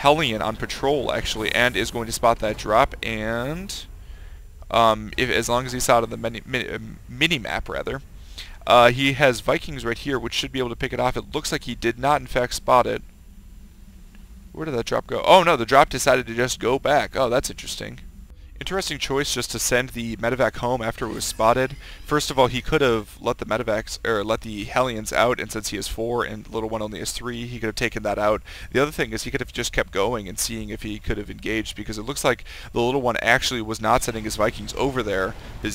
Hellion on patrol, actually, and is going to spot that drop, and as long as he saw it on the mini-map, rather. He has Vikings right here, which should be able to pick it off. It looks like he did not, in fact, spot it. Where did that drop go? Oh, no, the drop decided to just go back. Oh, that's interesting. Interesting choice just to send the medevac home after it was spotted. First of all, he could have let the medevacs, or let the Hellions out, and since he has 4 and the little one only has 3, he could have taken that out. The other thing is he could have just kept going and seeing if he could have engaged, because it looks like the little one actually was not sending his Vikings over there. I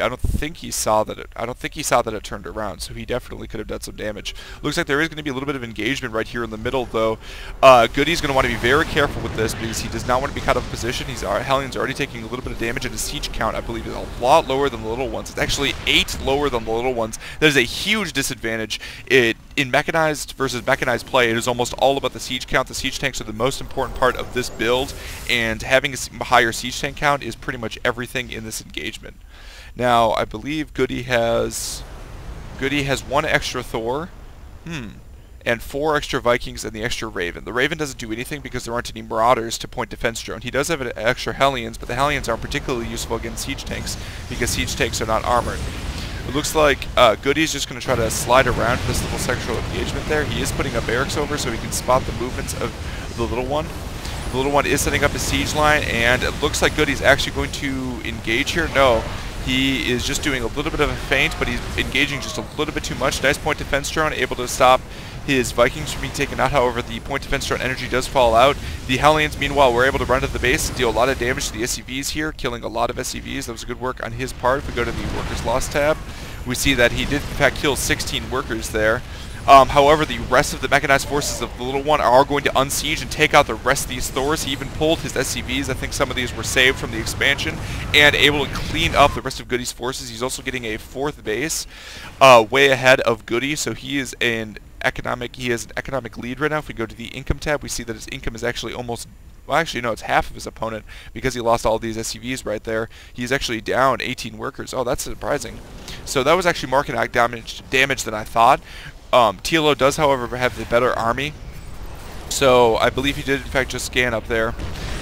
don't think he saw that it turned around, so he definitely could have done some damage. Looks like there is going to be a little bit of engagement right here in the middle, though. Goody's going to want to be very careful with this because he does not want to be caught out of position. Hellions already taking a little bit of damage, and his siege count, I believe, is a lot lower than the little ones. It's actually 8 lower than the little ones. That is a huge disadvantage. In mechanized versus mechanized play, it is almost all about the siege count. The siege tanks are the most important part of this build, and having a higher siege tank count is pretty much everything in this engagement. Now, I believe Goody has 1 extra Thor. And 4 extra Vikings and the extra Raven. The Raven doesn't do anything because there aren't any Marauders to point defense drone. He does have an extra Hellions, but the Hellions aren't particularly useful against siege tanks because siege tanks are not armored. It looks like Goody's just going to try to slide around this little sexual engagement there. He is putting a barracks over so he can spot the movements of the little one. The little one is setting up his siege line, and it looks like Goody's actually going to engage here. No. He is just doing a little bit of a feint, but he's engaging just a little bit too much. Nice point defense drone, able to stop his Vikings from being taken out. However, the point defense drone energy does fall out. The Hellions, meanwhile, were able to run to the base, deal a lot of damage to the SCVs here, killing a lot of SCVs. That was good work on his part. If we go to the workers lost tab, we see that he did, in fact, kill 16 workers there. However, the rest of the mechanized forces of the little one are going to unsiege and take out the rest of these Thors. He even pulled his SCVs. I think some of these were saved from the expansion and able to clean up the rest of Goody's forces. He's also getting a 4th base way ahead of Goody, so he has an economic lead right now. If we go to the income tab, we see that his income is actually almost, well, actually, no, it's half of his opponent because he lost all these SCVs right there. He's actually down 18 workers. Oh, that's surprising. So that was actually more kinetic damage than I thought. TLO does, however, have the better army, so I believe he did, in fact, just scan up there.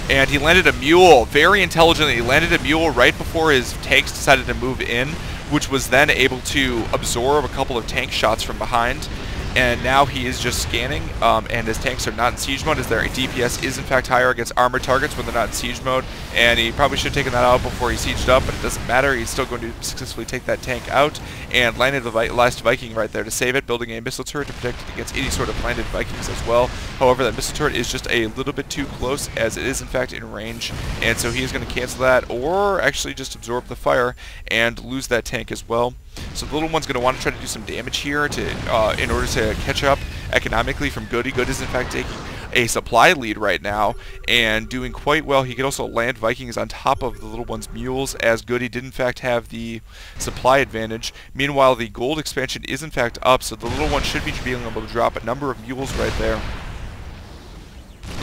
And he landed a mule, very intelligently. He landed a mule right before his tanks decided to move in, which was then able to absorb a couple of tank shots from behind. And now he is just scanning, and his tanks are not in siege mode, as their DPS is in fact higher against armored targets when they're not in siege mode. And he probably should have taken that out before he sieged up, but it doesn't matter. He's still going to successfully take that tank out, and landed the last Viking right there to save it, building a missile turret to protect it against any sort of landed Vikings as well. However, that missile turret is just a little bit too close, as it is in fact in range, and so he is going to cancel that, or actually just absorb the fire and lose that tank as well. So the little one's going to want to try to do some damage here in order to catch up economically from Goody. Goody is in fact taking a supply lead right now and doing quite well. He could also land Vikings on top of the little one's mules, as Goody did in fact have the supply advantage. Meanwhile, the gold expansion is in fact up, so the little one should be being able to drop a number of mules right there.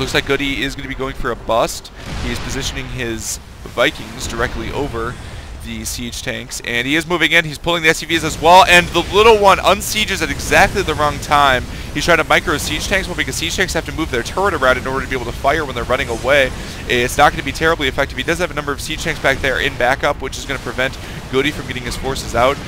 Looks like Goody is going to be going for a bust. He is positioning his Vikings directly over the siege tanks, and he is moving in. He's pulling the SCVs as well, and the little one unsieges at exactly the wrong time. He's trying to micro siege tanks, well, because siege tanks have to move their turret around in order to be able to fire when they're running away. It's not going to be terribly effective. He does have a number of siege tanks back there in backup, which is going to prevent Goody from getting his forces out.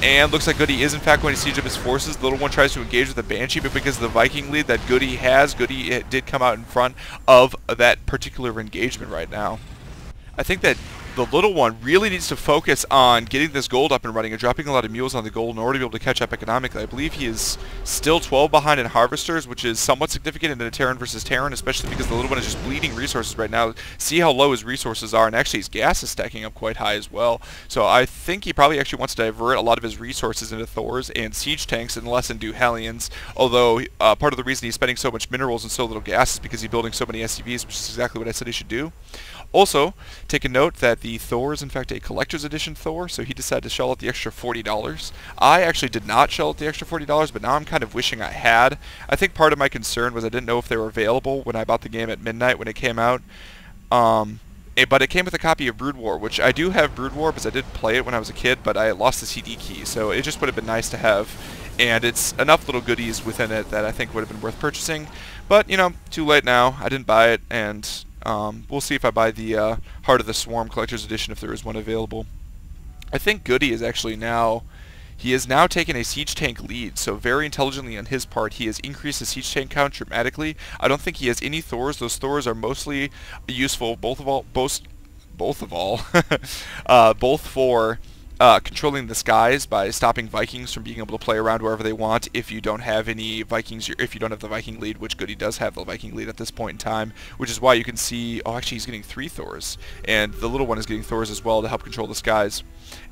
And looks like Goody is in fact going to siege up his forces. The little one tries to engage with the Banshee, but because of the Viking lead that Goody has, Goody did come out in front of that particular engagement right now. I think that the little one really needs to focus on getting this gold up and running and dropping a lot of mules on the gold in order to be able to catch up economically. I believe he is still 12 behind in harvesters, which is somewhat significant in a Terran versus Terran, especially because the little one is just bleeding resources right now. See how low his resources are, and actually his gas is stacking up quite high as well. So I think he probably actually wants to divert a lot of his resources into Thors and siege tanks and less into Hellions, although part of the reason he's spending so much minerals and so little gas is because he's building so many SCVs, which is exactly what I said he should do. Also, take a note that the Thor is in fact a collector's edition Thor, so he decided to shell out the extra $40. I actually did not shell out the extra $40, but now I'm kind of wishing I had. I think part of my concern was I didn't know if they were available when I bought the game at midnight when it came out. But it came with a copy of Brood War, which I do have Brood War because I did play it when I was a kid, but I lost the CD key, so it just would have been nice to have. And it's enough little goodies within it that I think would have been worth purchasing. But, you know, too late now. I didn't buy it, and we'll see if I buy the Heart of the Swarm Collector's Edition if there is one available. I think Goody is actually now... He has now taken a siege tank lead, so very intelligently on his part, he has increased the siege tank count dramatically. I don't think he has any Thors. Those Thors are mostly useful, both for controlling the skies by stopping Vikings from being able to play around wherever they want. If you don't have any Vikings, if you don't have the Viking lead, which Goody does have the Viking lead at this point in time, which is why you can see, oh, actually he's getting 3 Thors, and the little one is getting Thors as well to help control the skies.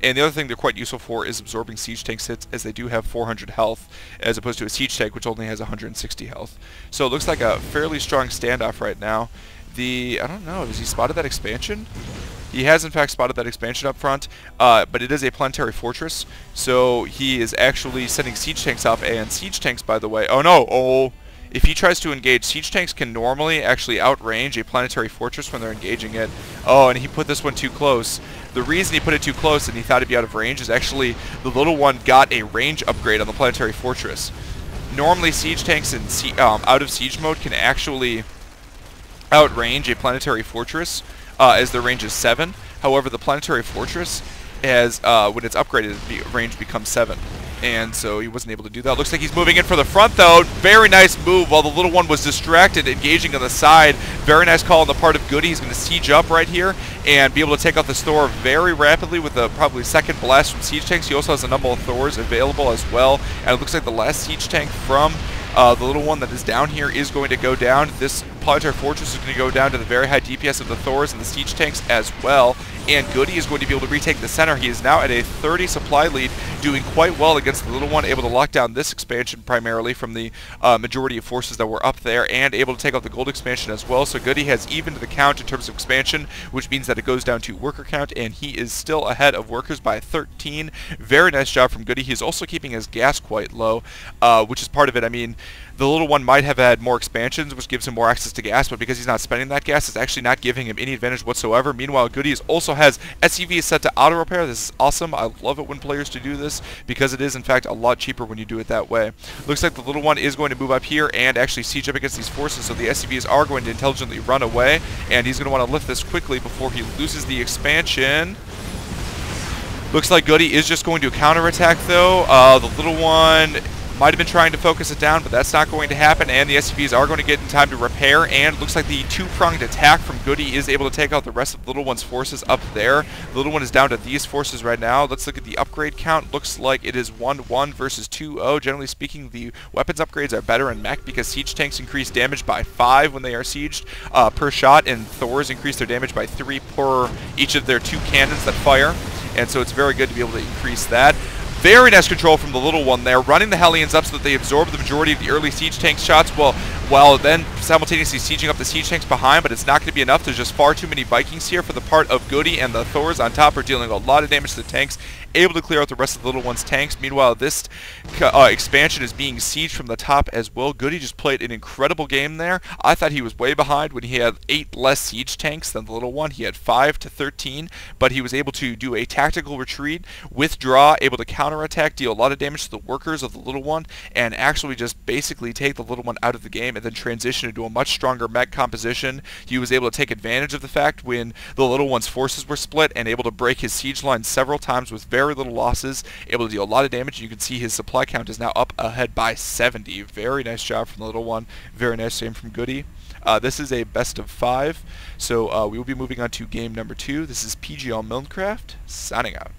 And the other thing they're quite useful for is absorbing siege tank hits, as they do have 400 health, as opposed to a siege tank which only has 160 health. So it looks like a fairly strong standoff right now. I don't know, has he spotted that expansion? He has in fact spotted that expansion up front, but it is a planetary fortress, so he is actually sending siege tanks up, and siege tanks, by the way, oh no, oh, if he tries to engage, siege tanks can normally actually outrange a planetary fortress when they're engaging it. Oh, and he put this one too close. The reason he put it too close and he thought it'd be out of range is actually the little one got a range upgrade on the planetary fortress. Normally siege tanks in out of siege mode can actually outrange a planetary fortress, as their range is 7. However, the planetary fortress has, when it's upgraded, the range becomes 7. And so he wasn't able to do that. Looks like he's moving in for the front, though. Very nice move while the little one was distracted, engaging on the side. Very nice call on the part of Goody. He's going to siege up right here and be able to take out this Thor very rapidly with the probably second blast from siege tanks. He also has a number of Thors available as well. And it looks like the last siege tank from the little one that is down here is going to go down. This planetary fortress is going to go down to the very high DPS of the Thors and the siege tanks as well. And Goody is going to be able to retake the center. He is now at a 30 supply lead, doing quite well against the little one, able to lock down this expansion primarily from the majority of forces that were up there, and able to take out the gold expansion as well. So Goody has evened the count in terms of expansion, which means that it goes down to worker count, and he is still ahead of workers by 13. Very nice job from Goody. He's also keeping his gas quite low, which is part of it. I mean, the little one might have had more expansions, which gives him more access to gas, but because he's not spending that gas, it's actually not giving him any advantage whatsoever. Meanwhile, Goody also has SCV is set to auto repair. This is awesome. I love it when players do this because it is in fact a lot cheaper when you do it that way. Looks like the little one is going to move up here and actually siege up against these forces, so the SCVs are going to intelligently run away, and he's going to want to lift this quickly before he loses the expansion. Looks like Goody is just going to counterattack though. The little one might have been trying to focus it down, but that's not going to happen, and the SCVs are going to get in time to repair, and looks like the two-pronged attack from Goody is able to take out the rest of the little one's forces up there. The little one is down to these forces right now. Let's look at the upgrade count. Looks like it is 1-1 versus 2-0. Generally speaking, the weapons upgrades are better in mech because siege tanks increase damage by 5 when they are sieged per shot, and Thors increase their damage by 3 per each of their 2 cannons that fire, and so it's very good to be able to increase that. Very nice control from the little one there, running the Hellions up so that they absorb the majority of the early siege tank shots, while then simultaneously sieging up the siege tanks behind, but it's not going to be enough. There's just far too many Vikings here for the part of Goody, and the Thors on top are dealing a lot of damage to the tanks, able to clear out the rest of the little one's tanks. Meanwhile, this expansion is being sieged from the top as well. Goody just played an incredible game there. I thought he was way behind when he had 8 less siege tanks than the little one. He had 5 to 13, but he was able to do a tactical retreat, withdraw, able to counterattack, deal a lot of damage to the workers of the little one, and actually just basically take the little one out of the game and then transition into a much stronger mech composition. He was able to take advantage of the fact when the little one's forces were split and able to break his siege line several times with very little losses, able to deal a lot of damage. You can see his supply count is now up ahead by 70. Very nice job from the little one. Very nice game from Goody. This is a best of 5, so we will be moving on to game number 2. This is PGL Milncraft, signing out.